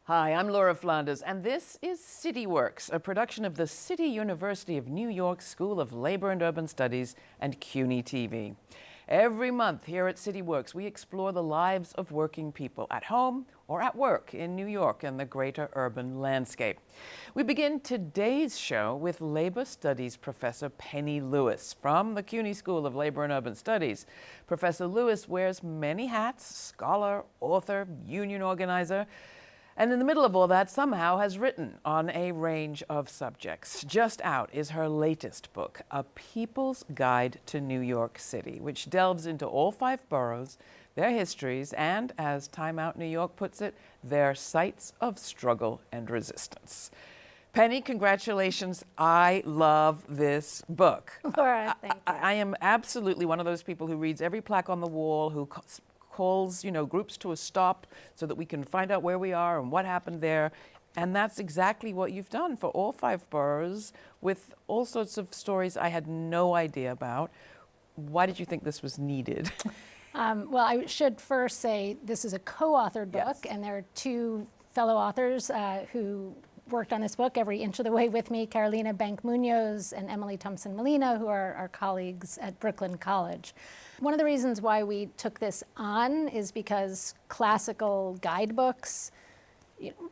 Hi, I'm Laura Flanders, and this is CityWorks, a production of the City University of New York School of Labor and Urban Studies and CUNY TV. Every month here at CityWorks, we explore the lives of working people at home or at work in New York and the greater urban landscape. We begin today's show with Labor Studies Professor Penny Lewis from the CUNY School of Labor and Urban Studies. Professor Lewis wears many hats: scholar, author, union organizer, and in the middle of all that, somehow has written on a range of subjects. Just out is her latest book, A People's Guide to New York City, which delves into all 5 boroughs, their histories, and, as Time Out New York puts it, their sites of struggle and resistance. Penny, congratulations. I love this book. Laura, thank you. I am absolutely one of those people who reads every plaque on the wall, who calls, groups to a stop so that we can find out where we are and what happened there. And that's exactly what you've done for all 5 boroughs with all sorts of stories I had no idea about. Why did you think this was needed? Well, I should first say this is a co-authored book, Yes. and there are 2 fellow authors who worked on this book every inch of the way with me, Carolina Bank-Munoz and Emily Thompson-Molina, who are our colleagues at Brooklyn College. One of the reasons why we took this on is because classical guidebooks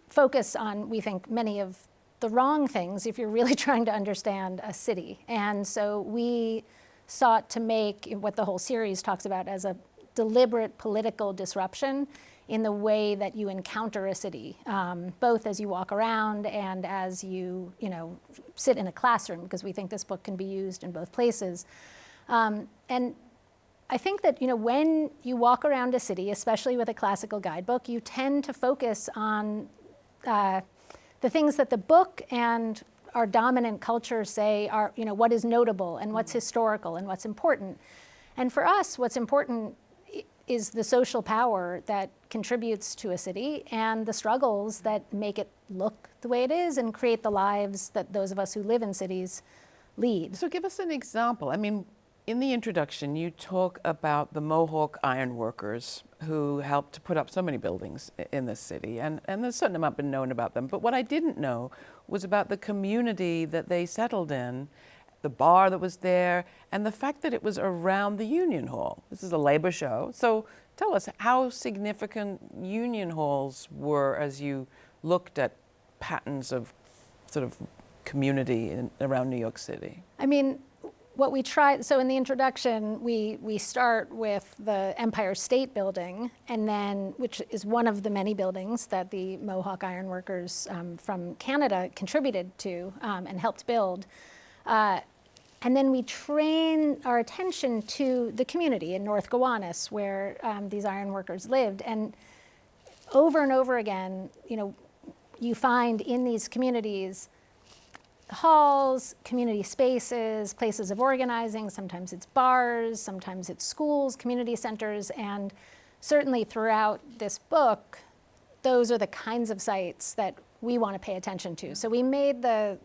focus on, we think, many of the wrong things if you're really trying to understand a city. And so we sought to make what the whole series talks about as a deliberate political disruption in the way that you encounter a city, both as you walk around and as you sit in a classroom, because we think this book can be used in both places. And I think that when you walk around a city, especially with a classical guidebook, you tend to focus on the things that the book and our dominant culture say are what is notable and what's historical and what's important. And for us, what's important is the social power that contributes to a city and the struggles that make it look the way it is and create the lives that those of us who live in cities lead. So give us an example. I mean, in the introduction, you talk about the Mohawk iron workers who helped to put up so many buildings in this city, and there's a certain amount been known about them. But what I didn't know was about the community that they settled in, the bar that was there, and the fact that it was around the Union Hall. This is a labor show. So tell us how significant Union Halls were as you looked at patterns of sort of community around New York City. I mean, what we tried, so in the introduction, we start with the Empire State Building, and then, which is one of the many buildings that the Mohawk Iron Workers from Canada contributed to and helped build. And then we train our attention to the community in North Gowanus, where these iron workers lived. And over again, you find in these communities halls, community spaces, places of organizing. Sometimes it's bars, sometimes it's schools, community centers, and certainly throughout this book, those are the kinds of sites that we want to pay attention to. So we made the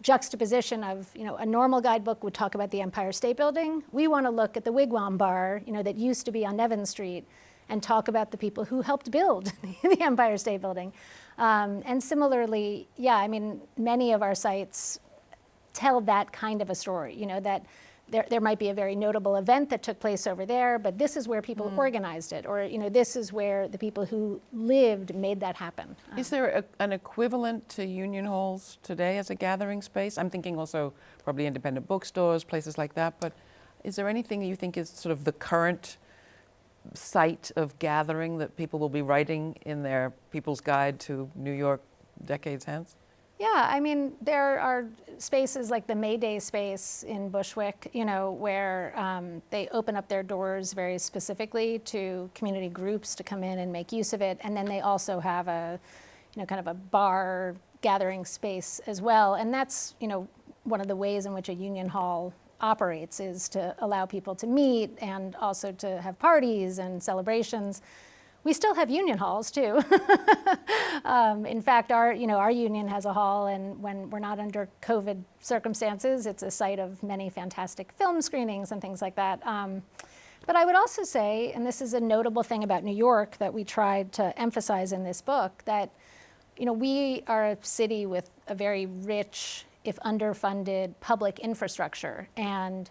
juxtaposition of, a normal guidebook would talk about the Empire State Building. We want to look at the Wigwam Bar, that used to be on Nevin Street, and talk about the people who helped build the Empire State Building. And similarly, many of our sites tell that kind of a story, that there might be a very notable event that took place over there, but this is where people organized it, or this is where the people who lived made that happen. Is there an equivalent to Union Halls today as a gathering space? I'm thinking also probably independent bookstores, places like that, but is there anything you think is sort of the current site of gathering that people will be writing in their People's Guide to New York decades hence? Yeah, I mean, there are spaces like the May Day space in Bushwick, where they open up their doors very specifically to community groups to come in and make use of it. And then they also have a, kind of a bar gathering space as well. And that's, one of the ways in which a union hall operates, is to allow people to meet and also to have parties and celebrations. We still have union halls too. In fact, our union has a hall, and when we're not under COVID circumstances, it's a site of many fantastic film screenings and things like that. But I would also say, and this is a notable thing about New York that we tried to emphasize in this book, that we are a city with a very rich, if underfunded, public infrastructure. And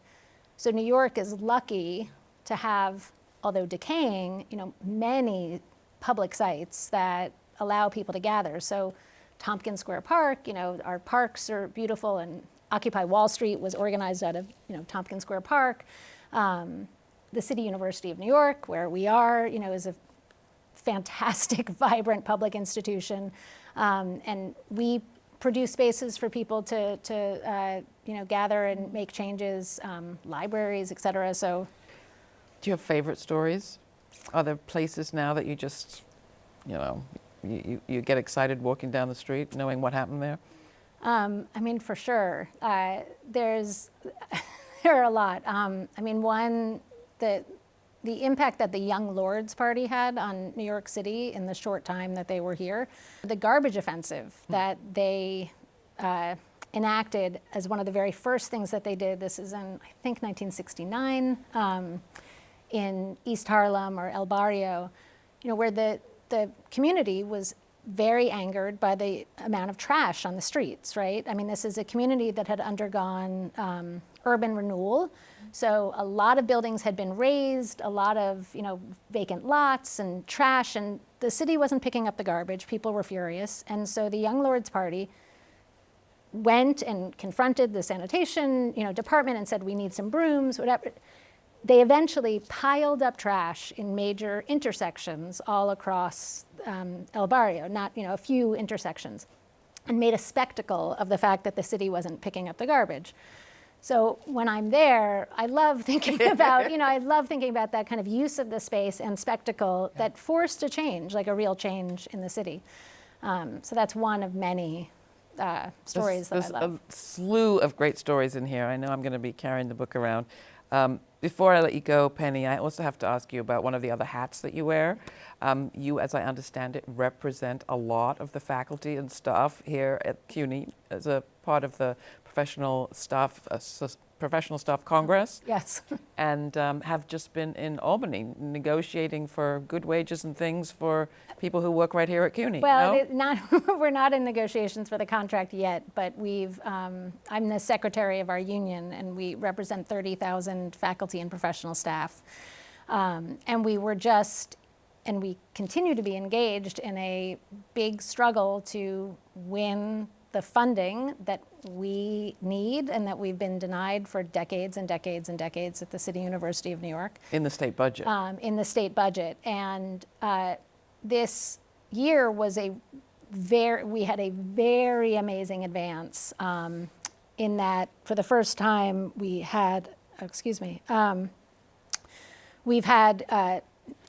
so New York is lucky to have, although decaying, many public sites that allow people to gather. So Tompkins Square Park, our parks are beautiful, and Occupy Wall Street was organized out of, Tompkins Square Park. The City University of New York, where we are, is a fantastic, vibrant public institution. And we produce spaces for people to gather and make changes, libraries, et cetera. So, do you have favorite stories? Are there places now that you just, you get excited walking down the street knowing what happened there? For sure. There are a lot. One, the impact that the Young Lords Party had on New York City in the short time that they were here, the garbage offensive that they enacted as one of the very first things that they did. This is in, I think, 1969, in East Harlem or El Barrio, where the community was very angered by the amount of trash on the streets, right? This is a community that had undergone urban renewal. So a lot of buildings had been razed, a lot of vacant lots and trash, and the city wasn't picking up the garbage. People were furious. And so the Young Lords Party went and confronted the sanitation department and said, we need some brooms, whatever. They eventually piled up trash in major intersections all across El Barrio, not a few intersections, and made a spectacle of the fact that the city wasn't picking up the garbage. So when I'm there, I love thinking about, that kind of use of the space and spectacle that forced a change, like a real change in the city. So that's one of many stories that I love. There's a slew of great stories in here. I know I'm going to be carrying the book around. Before I let you go, Penny, I also have to ask you about one of the other hats that you wear. You, as I understand it, represent a lot of the faculty and staff here at CUNY as a part of the Professional Staff Congress. Yes. And have just been in Albany negotiating for good wages and things for people who work right here at CUNY. Well, we're not in negotiations for the contract yet, but I'm the secretary of our union, and we represent 30,000 faculty and professional staff. And we continue to be engaged in a big struggle to win the funding that we need and that we've been denied for decades and decades and decades at the City University of New York. In the state budget. In the state budget. And this year was we had a very amazing advance in that for the first time we've had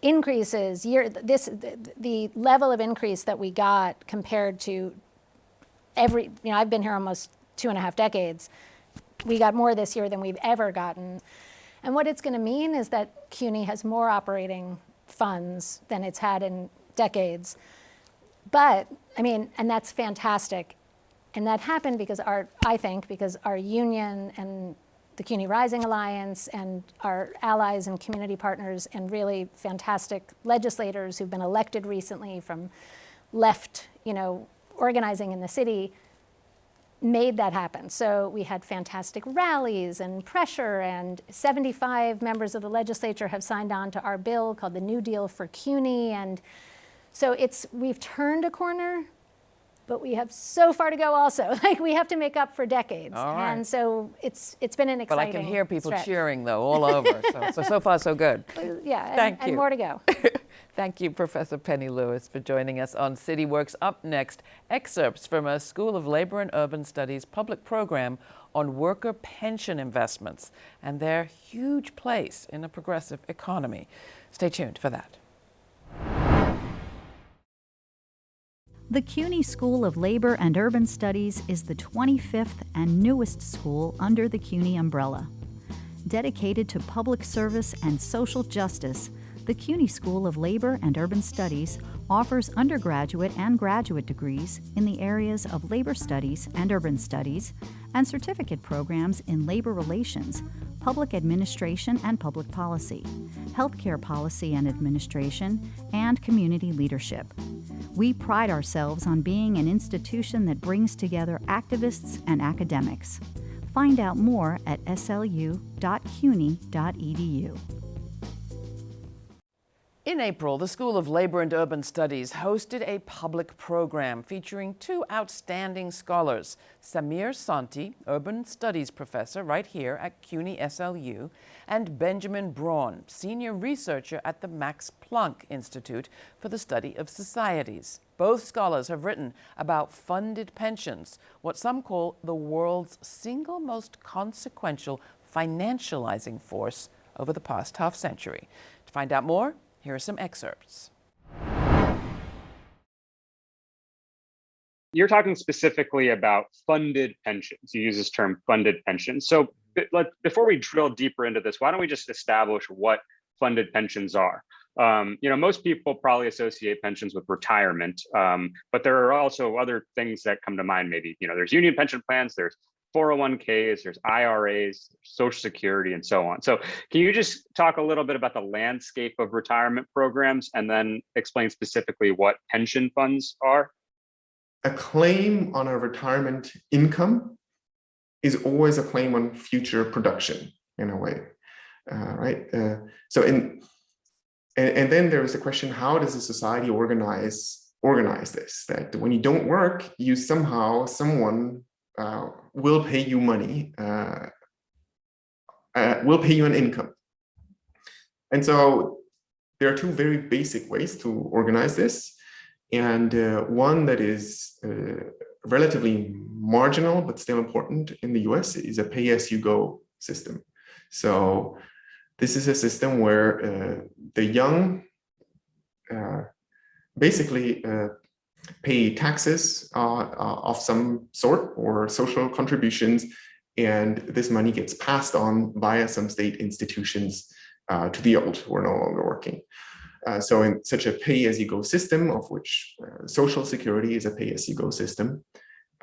increases, the level of increase that we got compared to I've been here almost 2.5 decades. We got more this year than we've ever gotten. And what it's going to mean is that CUNY has more operating funds than it's had in decades. But, and that's fantastic. And that happened because our union and the CUNY Rising Alliance and our allies and community partners and really fantastic legislators who've been elected recently from left, organizing in the city made that happen. So we had fantastic rallies and pressure, and 75 members of the legislature have signed on to our bill called the New Deal for CUNY. And so we've turned a corner, but we have so far to go also. We have to make up for decades. All right. And so it's been an exciting But I can hear people stretch. cheering, though, all over. So far, so good. Yeah, Thank you. And more to go. Thank you, Professor Penny Lewis, for joining us on CityWorks. Up next, excerpts from a School of Labor and Urban Studies public program on worker pension investments and their huge place in a progressive economy. Stay tuned for that. The CUNY School of Labor and Urban Studies is the 25th and newest school under the CUNY umbrella. Dedicated to public service and social justice, the CUNY School of Labor and Urban Studies offers undergraduate and graduate degrees in the areas of labor studies and urban studies, and certificate programs in labor relations, public administration and public policy, healthcare policy and administration, and community leadership. We pride ourselves on being an institution that brings together activists and academics. Find out more at slu.cuny.edu. In April, the School of Labor and Urban Studies hosted a public program featuring two outstanding scholars, Samir Santi, Urban Studies professor right here at CUNY SLU, and Benjamin Braun, senior researcher at the Max Planck Institute for the Study of Societies. Both scholars have written about funded pensions, what some call the world's single most consequential financializing force over the past half century. To find out more, here are some excerpts. You're talking specifically about funded pensions. You use this term funded pensions. So before we drill deeper into this, why don't we just establish what funded pensions are? Most people probably associate pensions with retirement, but there are also other things that come to mind. Maybe, there's union pension plans, there's 401ks, there's IRAs, Social Security, and so on. So can you just talk a little bit about the landscape of retirement programs and then explain specifically what pension funds are? A claim on a retirement income is always a claim on future production in a way, right? And then there is the question, how does a society organize this? That when you don't work, someone will pay you money, will pay you an income. And so there are two very basic ways to organize this. And one that is relatively marginal, but still important in the US is a pay-as-you-go system. So this is a system where the young basically pay taxes of some sort or social contributions, and this money gets passed on via some state institutions to the old who are no longer working. So in such a pay-as-you-go system, of which Social Security is a pay-as-you-go system,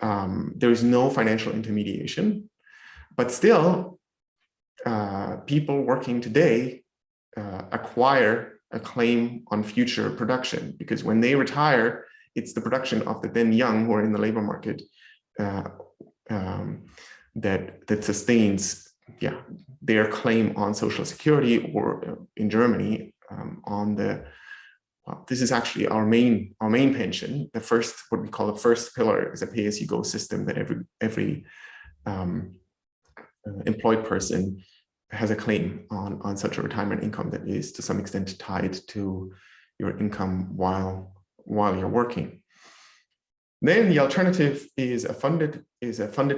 there is no financial intermediation, but still people working today acquire a claim on future production, because when they retire, it's the production of the then young who are in the labor market that sustains their claim on Social Security, or in Germany this is actually our main pension. The first, what we call the first pillar, is a pay-as-you-go system that every employed person has a claim on such a retirement income that is to some extent tied to your income while you're working. Then the alternative is a funded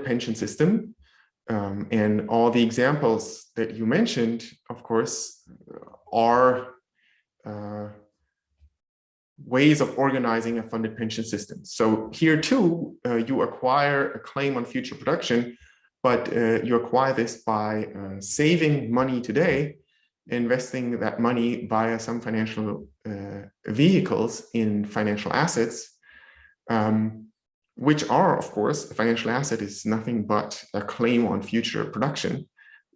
pension system, and all the examples that you mentioned, of course, are ways of organizing a funded pension system. So here too, you acquire a claim on future production, but you acquire this by saving money today, investing that money via some financial vehicles in financial assets, which are, of course, a financial asset is nothing but a claim on future production,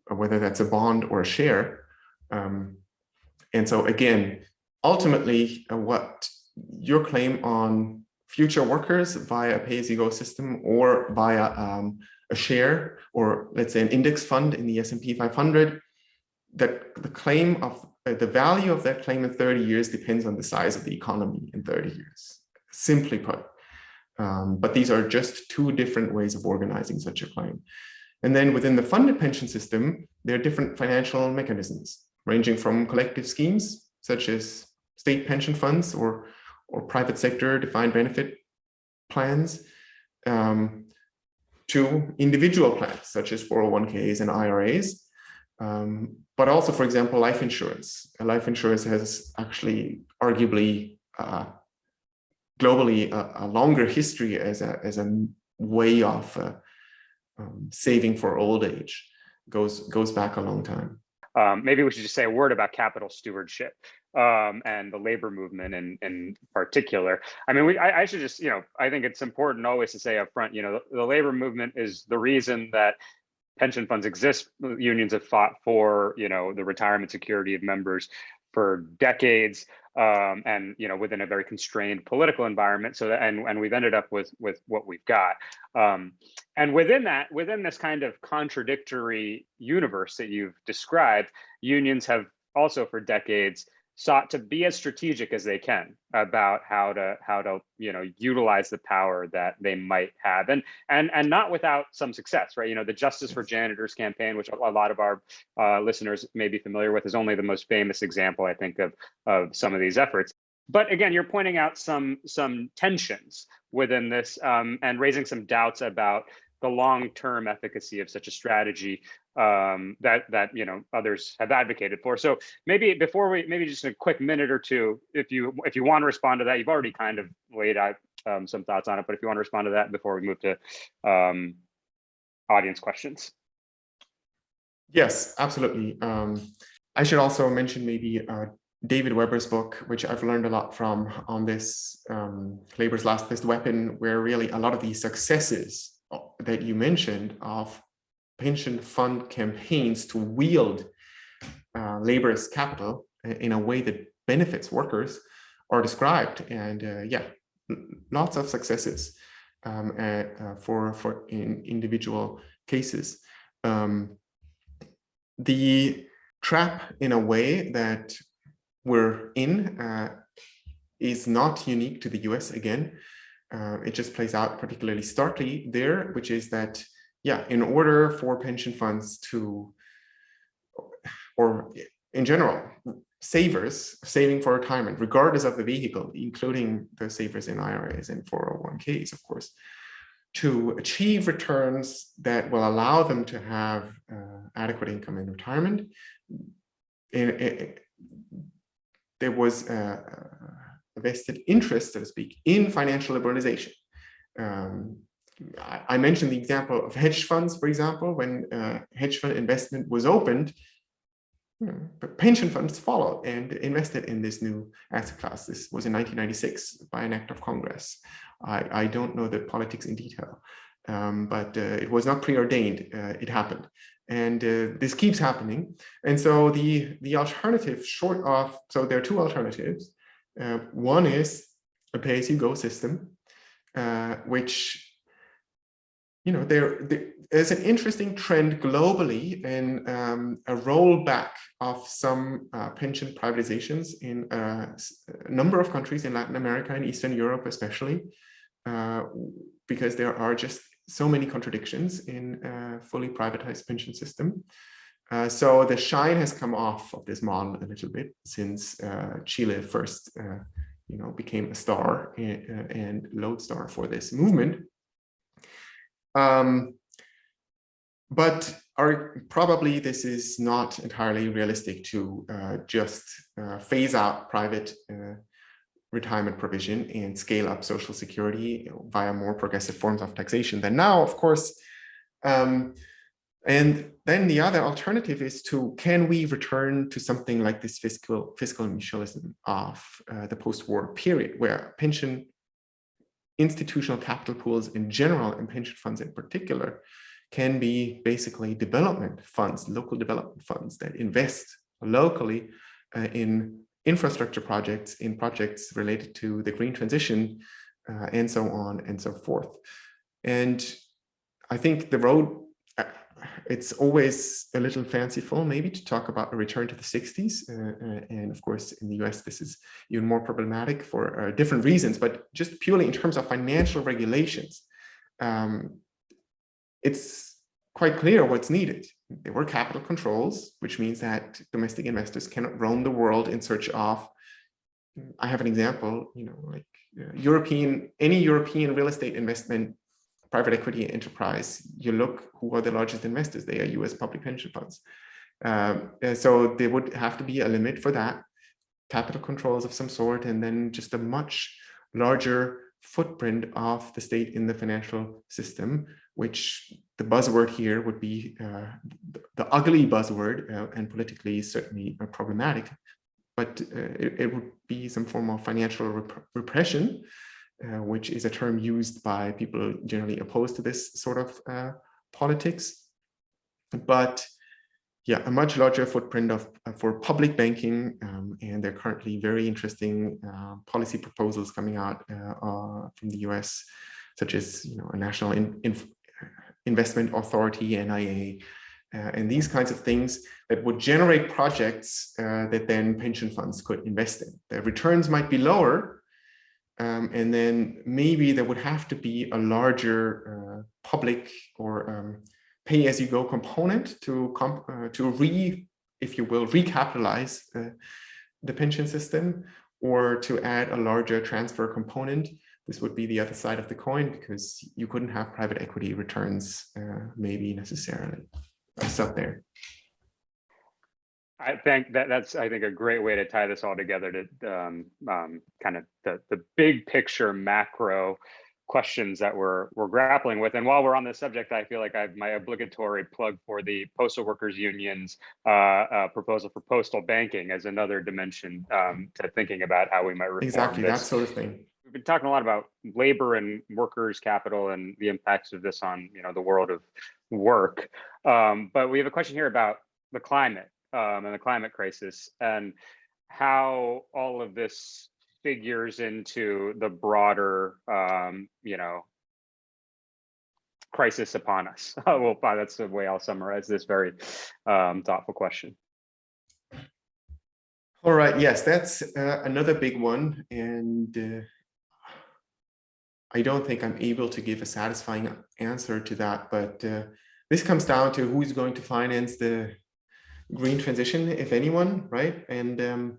whether that's a bond or a share. And so again, ultimately, what your claim on future workers via a pay-as-you-go system or via a share, or let's say an index fund in the S&P 500, that the claim of the value of that claim in 30 years depends on the size of the economy in 30 years, simply put. But these are just two different ways of organizing such a claim. And then within the funded pension system, there are different financial mechanisms, ranging from collective schemes, such as state pension funds or private sector defined benefit plans, to individual plans, such as 401ks and IRAs, but also, for example, life insurance. Life insurance has actually arguably globally a longer history as a way of saving for old age. Goes back a long time. Maybe we should just say a word about capital stewardship and the labor movement in particular. I mean, I should just, I think it's important always to say up front, the labor movement is the reason that pension funds exist. Unions have fought for, the retirement security of members for decades, and within a very constrained political environment. So that, and we've ended up with what we've got. And within this kind of contradictory universe that you've described, unions have also for decades sought to be as strategic as they can about how to utilize the power that they might have, and not without some success, right? The Justice for Janitors campaign, which a lot of our listeners may be familiar with, is only the most famous example, I think, of some of these efforts. But again, you're pointing out some tensions within this, and raising some doubts about the long-term efficacy of such a strategy that others have advocated for. So maybe just a quick minute or two, if you want to respond to that. You've already kind of laid out some thoughts on it, but if you want to respond to that before we move to audience questions. Yes, absolutely. I should also mention maybe David Weber's book, which I've learned a lot from on this, Labor's Last Best Weapon, where really a lot of these successes that you mentioned of pension fund campaigns to wield labor's capital in a way that benefits workers are described, and lots of successes for in individual cases. The trap, in a way, that we're in is not unique to the US again. It just plays out particularly starkly there, which is that, in order for pension funds to, or in general, savers saving for retirement, regardless of the vehicle, including the savers in IRAs and 401ks, of course, to achieve returns that will allow them to have adequate income in retirement, there was a vested interest, so to speak, in financial liberalization. I mentioned the example of hedge funds, for example. When hedge fund investment was opened, pension funds followed and invested in this new asset class. This was in 1996 by an act of Congress. I don't know the politics in detail, but it was not preordained. It happened. And this keeps happening. And so the alternative, so there are two alternatives. One is a pay-as-you-go system, which, there's an interesting trend globally in a rollback of some pension privatizations in a number of countries in Latin America and Eastern Europe, especially, because there are just so many contradictions in a fully privatized pension system. So the shine has come off of this model a little bit since Chile first, became a star and lodestar for this movement. But probably this is not entirely realistic to just phase out private retirement provision and scale up Social Security via more progressive forms of taxation than now, of course. And then the other alternative is can we return to something like this fiscal mutualism of the post-war period, where pension institutional capital pools in general and pension funds in particular can be basically development funds, local development funds that invest locally in infrastructure projects, in projects related to the green transition, and so on and so forth. And I think the road, it's always a little fanciful maybe to talk about a return to the 60s. And of course, in the US, this is even more problematic for different reasons, but just purely in terms of financial regulations, it's quite clear what's needed. There were capital controls, which means that domestic investors cannot roam the world in search of, I have an example, like any European real estate investment, private equity enterprise, you look who are the largest investors. They are US public pension funds. So there would have to be a limit for that, capital controls of some sort, and then just a much larger footprint of the state in the financial system, which the buzzword here would be the ugly buzzword, and politically certainly problematic, but it would be some form of financial repression, which is a term used by people generally opposed to this sort of politics. but yeah, a much larger footprint for public banking, and there are currently very interesting policy proposals coming out from the US, such as a national investment authority, NIA, and these kinds of things that would generate projects that then pension funds could invest in. The returns might be lower, and then maybe there would have to be a larger public or pay-as-you-go component to if you will, recapitalize the pension system, or to add a larger transfer component. This would be the other side of the coin, because you couldn't have private equity returns maybe necessarily. I'll stop there. I think that's a great way to tie this all together to kind of the big picture macro questions that we're grappling with. And while we're on this subject, I feel like I have my obligatory plug for the Postal Workers Union's proposal for postal banking as another dimension to thinking about how we might reform exactly this. That sort of thing. We've been talking a lot about labor and workers' capital and the impacts of this on the world of work, but we have a question here about the climate and the climate crisis, and how all of this figures into the broader, crisis upon us. Well, that's the way I'll summarize this very thoughtful question. All right, yes, that's another big one, and I don't think I'm able to give a satisfying answer to that, but this comes down to who's going to finance the green transition, if anyone, right? And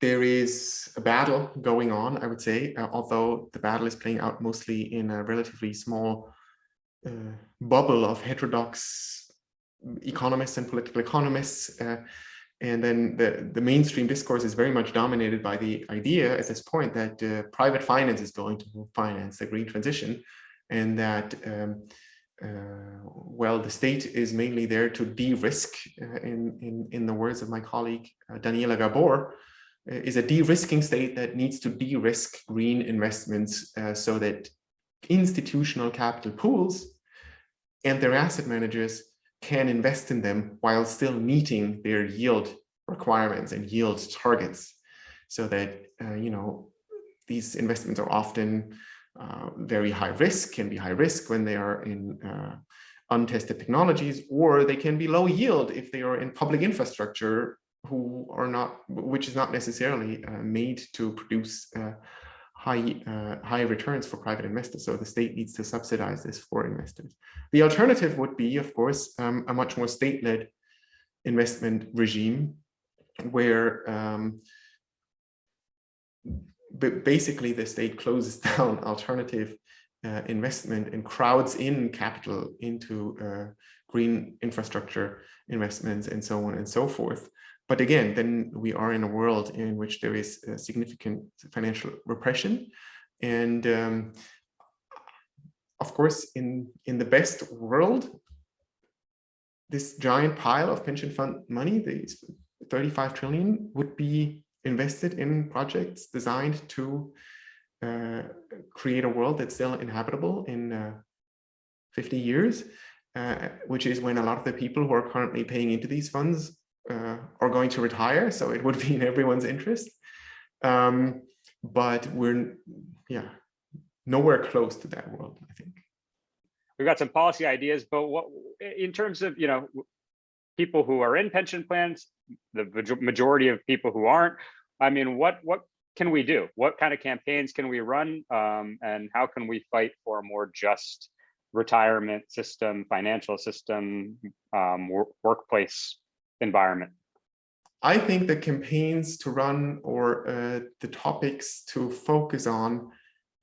there is a battle going on, I would say, although the battle is playing out mostly in a relatively small bubble of heterodox economists and political economists. And then the mainstream discourse is very much dominated by the idea at this point that private finance is going to finance the green transition, and that well, the state is mainly there to de-risk, in the words of my colleague Daniela Gabor, is a de-risking state that needs to de-risk green investments so that institutional capital pools and their asset managers can invest in them while still meeting their yield requirements and yield targets, so that these investments are often very high risk, can be high risk when they are in untested technologies, or they can be low yield if they are in public infrastructure which is not necessarily made to produce high returns for private investors. So the state needs to subsidize this for investors. The alternative would be, of course, a much more state-led investment regime, where basically the state closes down alternative investment and crowds in capital into green infrastructure investments and so on and so forth. But again, then we are in a world in which there is significant financial repression. And of course, in the best world, this giant pile of pension fund money, these 35 trillion, would be invested in projects designed to create a world that's still inhabitable in 50 years, which is when a lot of the people who are currently paying into these funds are going to retire. So it would be in everyone's interest. But we're nowhere close to that world, I think. We've got some policy ideas, but what in terms of people who are in pension plans, the majority of people who aren't, I mean, what can we do? What kind of campaigns can we run? And how can we fight for a more just retirement system, financial system, workplace environment? I think the campaigns to run, or the topics to focus on,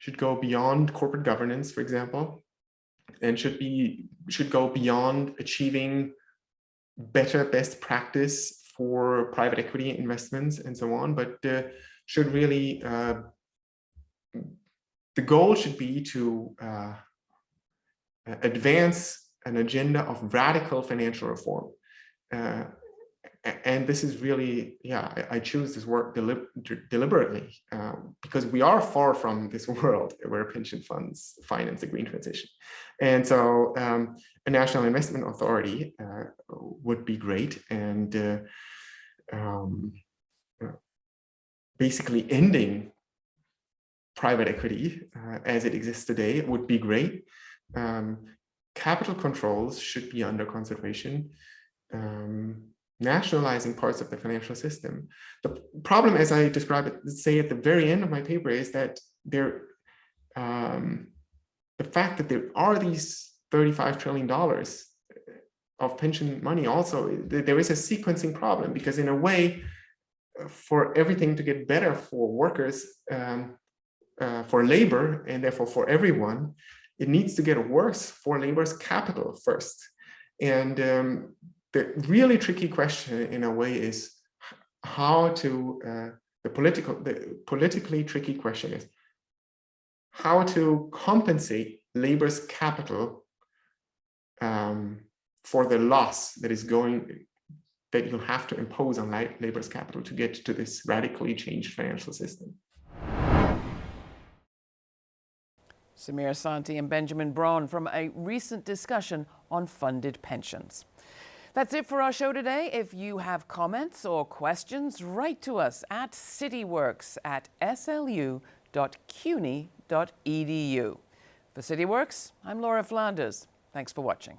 should go beyond corporate governance, for example, and should go beyond achieving better best practice for private equity investments and so on, but should really, the goal should be to advance an agenda of radical financial reform, and this is really, I choose this work deliberately because we are far from this world where pension funds finance the green transition. And so a national investment authority would be great, and basically ending private equity as it exists today would be great. Capital controls should be under consideration. Nationalizing parts of the financial system. The problem, as I describe it, say at the very end of my paper, is that the fact that there are these $35 trillion of pension money, also there is a sequencing problem, because in a way, for everything to get better for workers, for labor, and therefore for everyone, it needs to get worse for labor's capital first. And the really tricky question in a way is how to, the politically tricky question is how to compensate labor's capital for the loss that you'll have to impose on labor's capital to get to this radically changed financial system. Samir Santi and Benjamin Braun from a recent discussion on funded pensions. That's it for our show today. If you have comments or questions, write to us at cityworks@slu.cuny.edu. For CityWorks, I'm Laura Flanders. Thanks for watching.